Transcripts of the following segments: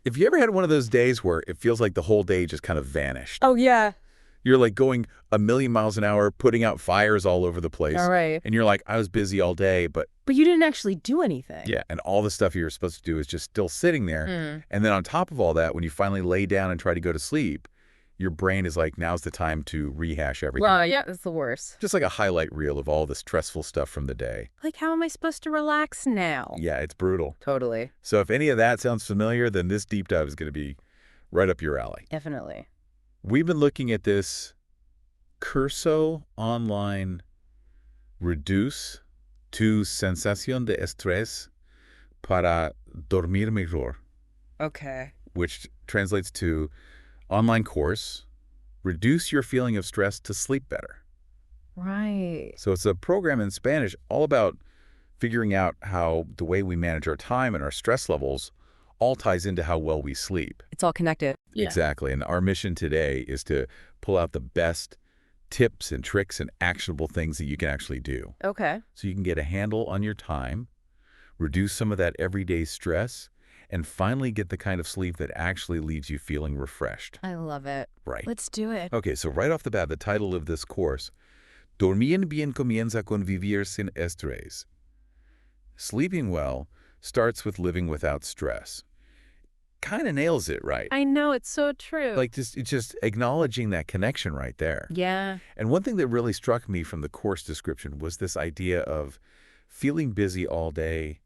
If you ever had one of those days where it feels like the whole day just kind of vanished, Oh, yeah. you're like going a million miles an hour, putting out fires all over the place. All right. And you're like, I was busy all day, but But you didn't actually do anything. yeah, and all the stuff you were supposed to do is just still sitting there. And then on top of all that, when you finally lay down and try to go to sleep, your brain is like, now's the time to rehash everything. Well, yeah, that's the worst. Just like a highlight reel of all the stressful stuff from the day. Like, how am I supposed to relax now? Yeah, it's brutal. Totally. So if any of that sounds familiar, then this deep dive is going to be right up your alley. Definitely. We've been looking at this Curso online reduce tu sensación de estrés para dormir mejor, Okay. which translates to online course, reduce your feeling of stress to sleep better. Right. So it's a program in Spanish all about figuring out how the way we manage our time and our stress levels all ties into how well we sleep. It's all connected. Yeah. Exactly. And our mission today is to pull out the best tips and tricks and actionable things that you can actually do. Okay. So you can get a handle on your time, reduce some of that everyday stress, and finally get the kind of sleep that actually leaves you feeling refreshed. I love it. Right. Let's do it. Okay, so right off the bat, the title of this course, Dormir bien comienza con vivir sin estrés. Sleeping well starts with living without stress. Kind of nails it, right? I know, it's so true. Like it's just acknowledging that connection right there. Yeah. And one thing that really struck me from the course description was this idea of feeling busy all day,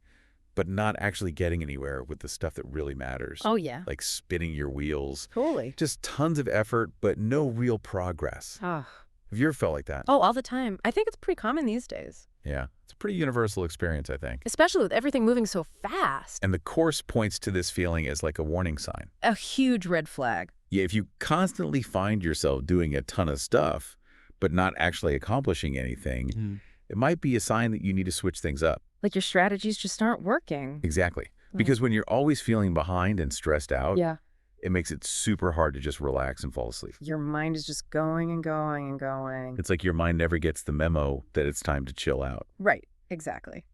but not actually getting anywhere with the stuff that really matters. Oh, yeah. Like spinning your wheels. Totally. Just tons of effort, but no real progress. Oh. Have you ever felt like that? Oh, all the time. I think it's pretty common these days. Yeah. It's a pretty universal experience, I think. Especially with everything moving so fast. And the course points to this feeling as like a warning sign. A huge red flag. Yeah, if you constantly find yourself doing a ton of stuff, but not actually accomplishing anything, it might be a sign that you need to switch things up. Like your strategies just aren't working. Exactly. Because when you're always feeling behind and stressed out, Yeah. it makes it super hard to just relax and fall asleep. Your mind is just going and going and going. It's like your mind never gets the memo that it's time to chill out. Right. Exactly.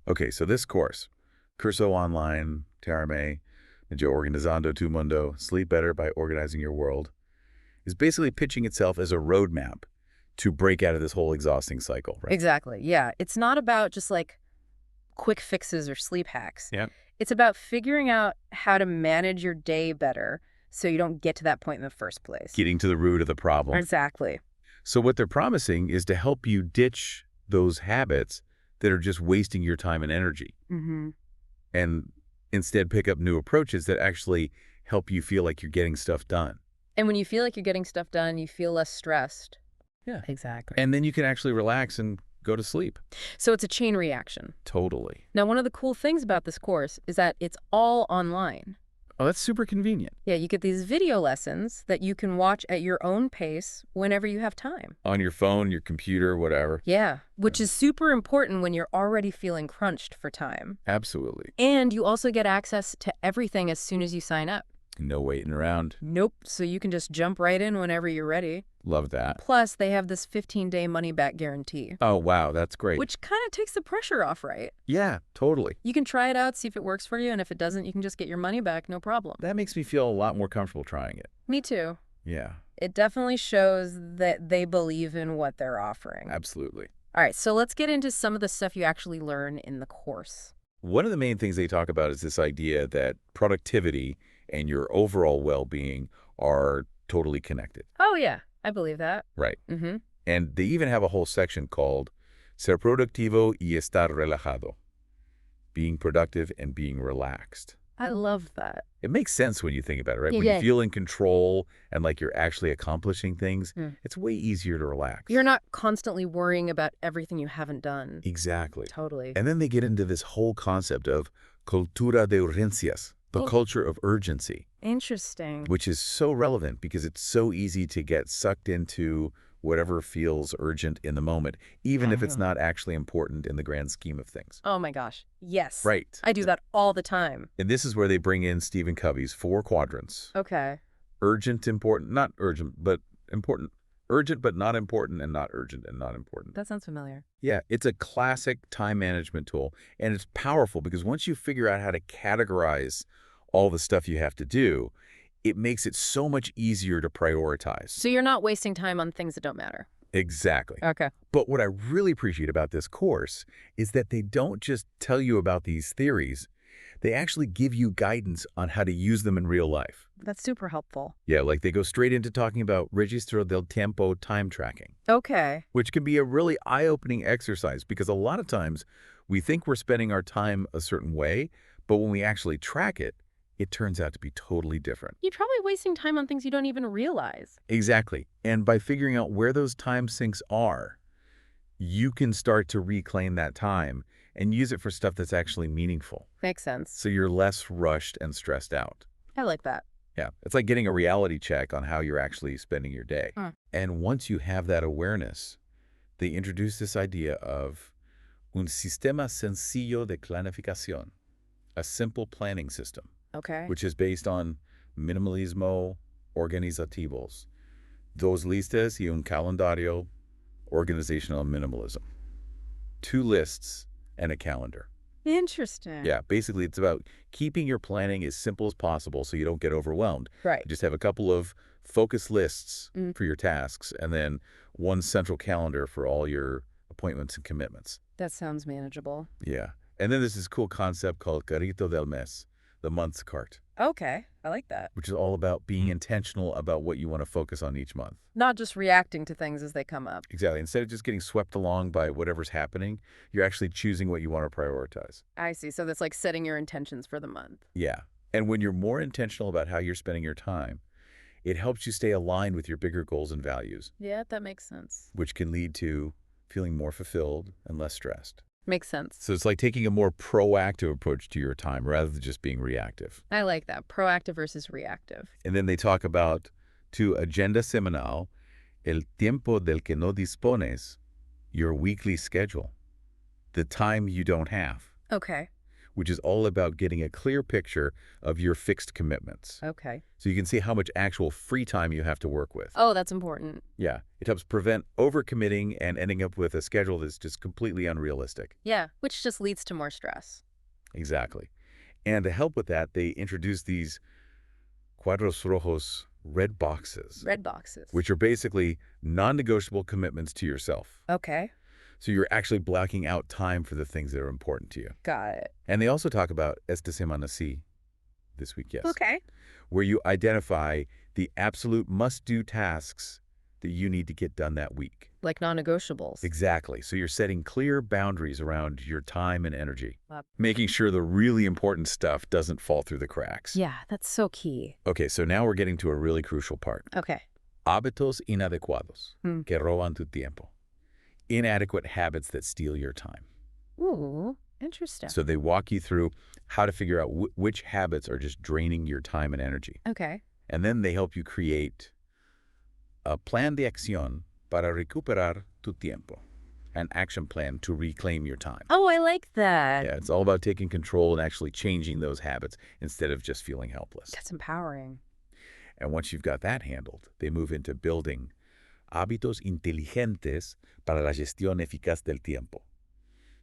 Okay, so this course, Curso online, Duerme, Organizando, Mundo, Sleep Better by Organizing Your World, is basically pitching itself as a roadmap to break out of this whole exhausting cycle, right? Exactly. Yeah. It's not about just like quick fixes or sleep hacks. Yeah. It's about figuring out how to manage your day better so you don't get to that point in the first place. Getting to the root of the problem. Exactly. So what they're promising is to help you ditch those habits that are just wasting your time and energy. And instead pick up new approaches that actually help you feel like you're getting stuff done. And when you feel like you're getting stuff done, you feel less stressed. Yeah. Exactly. And then you can actually relax and go to sleep. So it's a chain reaction. Totally. Now, one of the cool things about this course is that it's all online. Oh, that's super convenient. Yeah, you get these video lessons that you can watch at your own pace whenever you have time. On your phone, your computer, whatever. Yeah, which is super important when you're already feeling crunched for time. Absolutely. And you also get access to everything as soon as you sign up. No waiting around. Nope, so you can just jump right in whenever you're ready. Love that. Plus, they have this 15-day money-back guarantee. Oh, wow, that's great. Which kind of takes the pressure off, right? Yeah, totally. You can try it out, see if it works for you, and if it doesn't, you can just get your money back, no problem. That makes me feel a lot more comfortable trying it. Me too. Yeah, It definitely shows that they believe in what they're offering. absolutely. All right, so let's get into some of the stuff you actually learn in the course. One of the main things they talk about is this idea that productivity and your overall well-being are totally connected. Oh, yeah, I believe that. Right. Mm-hmm. And they even have a whole section called Ser productivo y estar relajado. Being productive and being relaxed. I love that. It makes sense when you think about it, right? Yeah, When yeah. you feel in control and like you're actually accomplishing things, it's way easier to relax. You're not constantly worrying about everything you haven't done. Exactly. Totally. And then they get into this whole concept of cultura de urgencias, the culture of urgency, Interesting. which is so relevant because it's so easy to get sucked into whatever feels urgent in the moment, even if it's not actually important in the grand scheme of things. Oh my gosh. Yes. Right. I do that all the time. And this is where they bring in Stephen Covey's 4 quadrants. Okay. Urgent, important, not urgent, but important. Urgent, but not important, and not urgent, and not important. That sounds familiar. Yeah, it's a classic time management tool, and it's powerful because once you figure out how to categorize all the stuff you have to do, it makes it so much easier to prioritize. So you're not wasting time on things that don't matter. Exactly. Okay. But what I really appreciate about this course is that they don't just tell you about these theories, they actually give you guidance on how to use them in real life. That's super helpful. Yeah, like they go straight into talking about registro del tiempo time tracking, Okay. which can be a really eye-opening exercise because a lot of times we think we're spending our time a certain way, but when we actually track it, it turns out to be totally different. You're probably wasting time on things you don't even realize. Exactly. And by figuring out where those time sinks are, you can start to reclaim that time and use it for stuff that's actually meaningful. Makes sense. So you're less rushed and stressed out. I like that. Yeah, it's like getting a reality check on how you're actually spending your day. Hmm. And once you have that awareness, they introduce this idea of un sistema sencillo de planificación, a simple planning system, Okay. which is based on minimalismo organizativos, dos listas y un calendario organizational minimalism. 2 lists and a calendar. Interesting. Yeah, basically it's about keeping your planning as simple as possible so you don't get overwhelmed. Right. You just have a couple of focus lists for your tasks and then one central calendar for all your appointments and commitments. That sounds manageable. Yeah. And then there's this cool concept called carrito del mes, the month's cart, Okay. I like that. which is all about being intentional about what you want to focus on each month. Not just reacting to things as they come up. Exactly. Instead of just getting swept along by whatever's happening, you're actually choosing what you want to prioritize. I see. So that's like setting your intentions for the month. Yeah. And when you're more intentional about how you're spending your time, it helps you stay aligned with your bigger goals and values, Yeah, that makes sense. which can lead to feeling more fulfilled and less stressed. Makes sense. So it's like taking a more proactive approach to your time rather than just being reactive. I like that. Proactive versus reactive. And then they talk about tu agenda semanal, el tiempo del que no dispones, your weekly schedule, the time you don't have, Okay. which is all about getting a clear picture of your fixed commitments. Okay. So you can see how much actual free time you have to work with. Oh, that's important. Yeah, it helps prevent overcommitting and ending up with a schedule that's just completely unrealistic. Yeah, which just leads to more stress. Exactly. And to help with that, they introduce these cuadros rojos, red boxes, Red boxes. which are basically non-negotiable commitments to yourself. Okay. So you're actually blocking out time for the things that are important to you. Got it. And they also talk about esta semana sí, this week, yes, Okay. where you identify the absolute must-do tasks that you need to get done that week. Like non-negotiables. Exactly. So you're setting clear boundaries around your time and energy, Wow. making sure the really important stuff doesn't fall through the cracks. Yeah, that's so key. Okay, so now we're getting to a really crucial part. Okay. Hábitos inadecuados Hmm. que roban tu tiempo. Inadequate habits that steal your time. Ooh, interesting. So they walk you through how to figure out which habits are just draining your time and energy. Okay. And then they help you create a plan de acción para recuperar tu tiempo, an action plan to reclaim your time. Oh, I like that. Yeah, it's all about taking control and actually changing those habits instead of just feeling helpless. That's empowering. And once you've got that handled, they move into building hábitos inteligentes para la gestión eficaz del tiempo.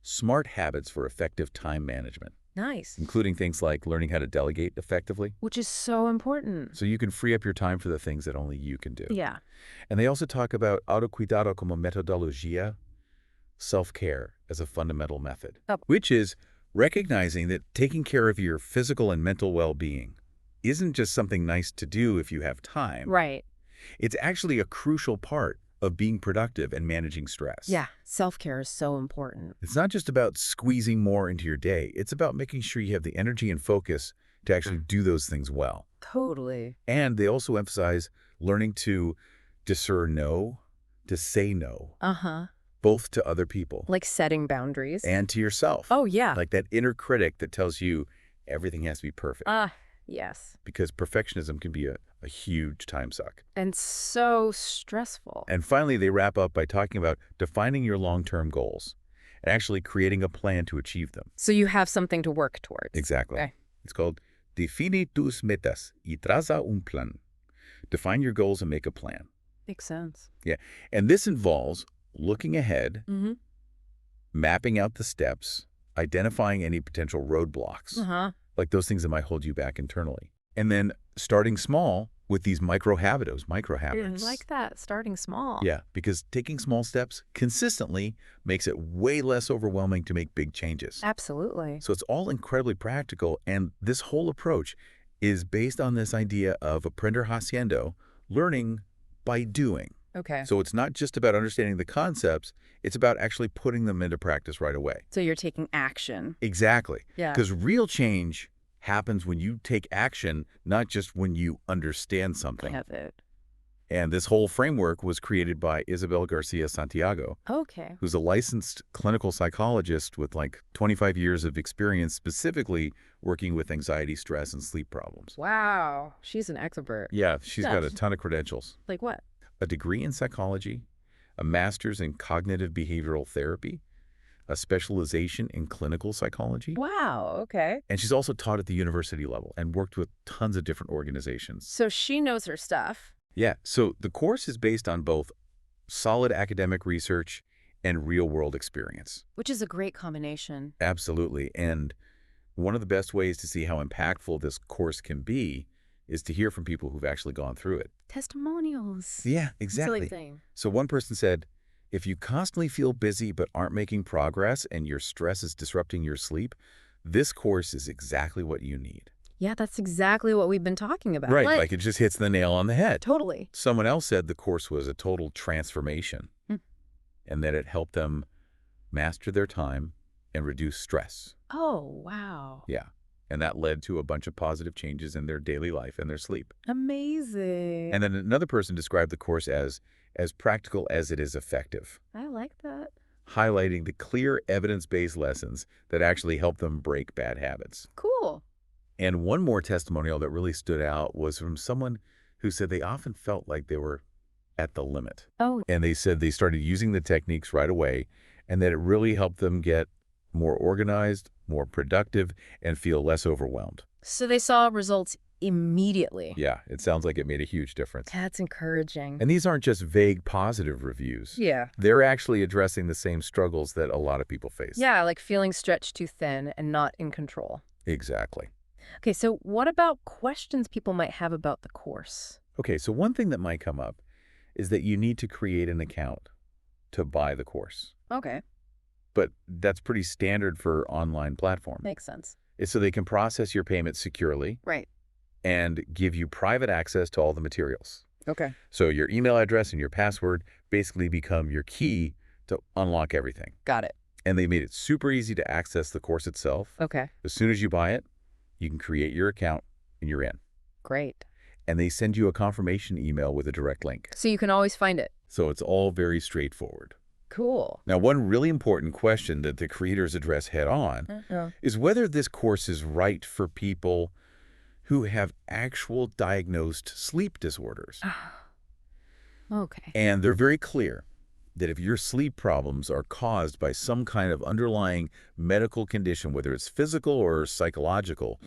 Smart habits for effective time management, Nice. including things like learning how to delegate effectively, Which is so important. so you can free up your time for the things that only you can do. Yeah. And they also talk about autocuidado como metodología, self-care as a fundamental method, Oh. which is recognizing that taking care of your physical and mental well-being isn't just something nice to do if you have time. Right. It's actually a crucial part of being productive and managing stress. Yeah. Self-care is so important. It's not just about squeezing more into your day. It's about making sure you have the energy and focus to actually do those things well. Totally. And they also emphasize learning to discern no, to say no, Uh-huh. both to other people Like setting boundaries. and to yourself. Oh, yeah. Like that inner critic that tells you everything has to be perfect. Yes. Because perfectionism can be a huge time suck. And so stressful. And finally, they wrap up by talking about defining your long-term goals and actually creating a plan to achieve them. So you have something to work towards. Exactly. Okay. It's called Define tus metas y traza un plan. Define your goals and make a plan. Makes sense. Yeah. And this involves looking ahead, Mm-hmm. mapping out the steps, identifying any potential roadblocks, Uh-huh. like those things that might hold you back internally. And then starting small with these micro habits. I like that, starting small. Yeah, because taking small steps consistently makes it way less overwhelming to make big changes. Absolutely. So it's all incredibly practical, and this whole approach is based on this idea of aprender haciendo, learning by doing. Okay. So it's not just about understanding the concepts, it's about actually putting them into practice right away. So you're taking action. Exactly. Yeah. Because real change happens when you take action, not just when you understand something. Have it. And this whole framework was created by Isabel García Santiago, Okay. who's a licensed clinical psychologist with like 25 years of experience specifically working with anxiety, stress, and sleep problems. Wow. She's an expert. Yeah, she's got a ton of credentials. Like what? A degree in psychology, a master's in cognitive behavioral therapy, a specialization in clinical psychology. Wow. Okay. And she's also taught at the university level and worked with tons of different organizations. So she knows her stuff. Yeah, so the course is based on both solid academic research and real-world experience. Which is a great combination. Absolutely. And one of the best ways to see how impactful this course can be is to hear from people who've actually gone through it. Testimonials. Yeah, exactly. Silly thing. So one person said, if you constantly feel busy but aren't making progress and your stress is disrupting your sleep, this course is exactly what you need. Yeah, that's exactly what we've been talking about. Right, like it just hits the nail on the head. Totally. Someone else said the course was a total transformation and that it helped them master their time and reduce stress. Oh, wow. Yeah, and that led to a bunch of positive changes in their daily life and their sleep. Amazing. And then another person described the course as practical as it is effective, I like that. highlighting the clear evidence-based lessons that actually help them break bad habits. Cool. And one more testimonial that really stood out was from someone who said they often felt like they were at the limit. Oh, And they said they started using the techniques right away and that it really helped them get more organized, more productive, and feel less overwhelmed. so they saw results immediately. Yeah, it sounds like it made a huge difference. That's encouraging. And these aren't just vague positive reviews. Yeah. They're actually addressing the same struggles that a lot of people face. Yeah, like feeling stretched too thin and not in control. Exactly. Okay, so what about questions people might have about the course? Okay, so one thing that might come up is that you need to create an account to buy the course. Okay, But that's pretty standard for online platforms. makes sense. It's so they can process your payment securely Right. and give you private access to all the materials. Okay. So your email address and your password basically become your key to unlock everything. Got it. And they made it super easy to access the course itself. Okay, As soon as you buy it, you can create your account and you're in. great. And they send you a confirmation email with a direct link. So you can always find it. So it's all very straightforward. Cool. Now, one really important question that the creators address head on is whether this course is right for people who have actual diagnosed sleep disorders. Okay. And they're very clear that if your sleep problems are caused by some kind of underlying medical condition, whether it's physical or psychological,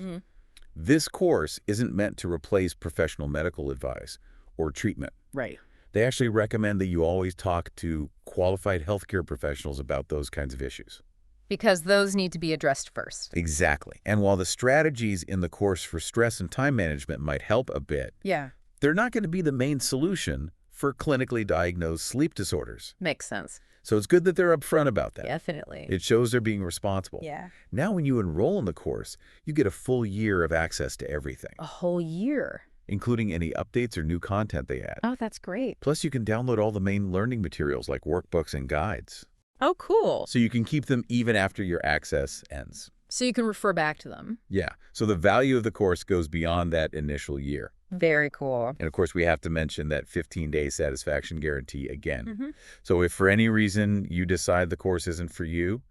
this course isn't meant to replace professional medical advice or treatment. Right. They actually recommend that you always talk to qualified healthcare professionals about those kinds of issues. Because those need to be addressed first. Exactly. And while the strategies in the course for stress and time management might help a bit, Yeah. they're not going to be the main solution for clinically diagnosed sleep disorders. Makes sense. So it's good that they're upfront about that. Definitely. It shows they're being responsible. Yeah. Now when you enroll in the course, you get a full year of access to everything, A whole year. including any updates or new content they add. Oh, that's great. Plus, you can download all the main learning materials like workbooks and guides, Oh, cool. so you can keep them even after your access ends. So you can refer back to them. Yeah, so the value of the course goes beyond that initial year. Very cool. And of course, we have to mention that 15-day satisfaction guarantee again. Mm-hmm. So if for any reason you decide the course isn't for you,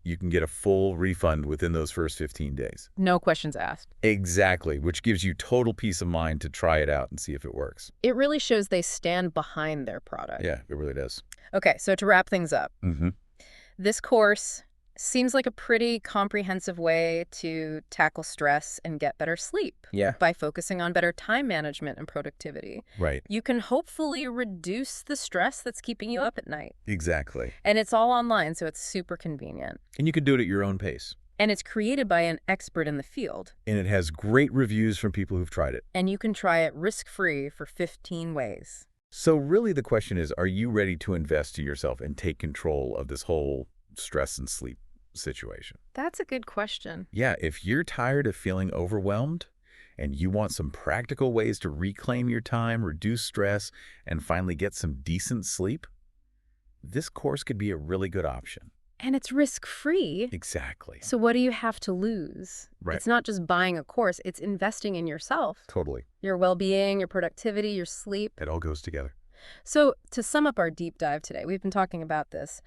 you can get a full refund within those first 15 days. No questions asked. Exactly, which gives you total peace of mind to try it out and see if it works. It really shows they stand behind their product. Yeah, it really does. Okay, so to wrap things up, Mm-hmm. this course seems like a pretty comprehensive way to tackle stress and get better sleep Yeah. by focusing on better time management and productivity. Right. You can hopefully reduce the stress that's keeping you up at night. Exactly. And it's all online, so it's super convenient. And you can do it at your own pace. And it's created by an expert in the field. And it has great reviews from people who've tried it. And you can try it risk-free for 15 ways. So really the question is, are you ready to invest in yourself and take control of this whole stress and sleep situation? That's a good question. Yeah, if you're tired of feeling overwhelmed and you want some practical ways to reclaim your time, reduce stress, and finally get some decent sleep, this course could be a really good option. And it's risk-free. Exactly. So what do you have to lose? Right. It's not just buying a course, it's investing in yourself. Totally. Your well-being, your productivity, your sleep. It all goes together. So to sum up our deep dive today, we've been talking about this.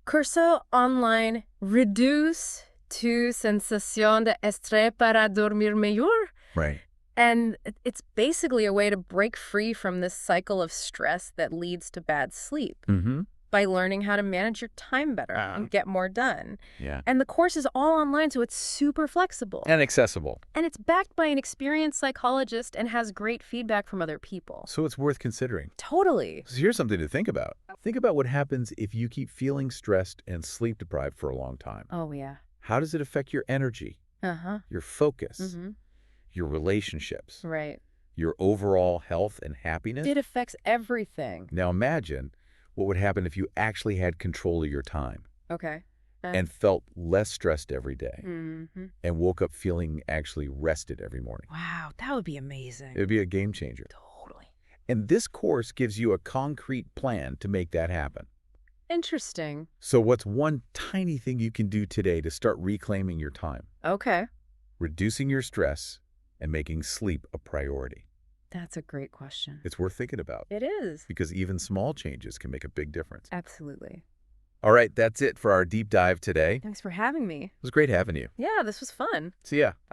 Curso online reduce tu sensación de estrés para dormir mejor. Right. And it's basically a way to break free from this cycle of stress that leads to bad sleep Mm-hmm. by learning how to manage your time better and get more done. Yeah. And the course is all online, so it's super flexible. And accessible. And it's backed by an experienced psychologist and has great feedback from other people. So it's worth considering. Totally. So here's something to think about. Think about what happens if you keep feeling stressed and sleep deprived for a long time. Oh, yeah. How does it affect your energy, Uh-huh. your focus, Mm-hmm. your relationships, Right. your overall health and happiness? It affects everything. Now imagine what would happen if you actually had control of your time Okay. and felt less stressed every day Mm-hmm. and woke up feeling actually rested every morning. Wow, that would be amazing. It would be a game changer. Totally. And this course gives you a concrete plan to make that happen. Interesting. So what's one tiny thing you can do today to start reclaiming your time, Okay. reducing your stress, and making sleep a priority? That's a great question. It's worth thinking about It is. because even small changes can make a big difference. Absolutely. All right, that's it for our deep dive today. Thanks for having me. It was great having you. Yeah, this was fun. See ya. Bye.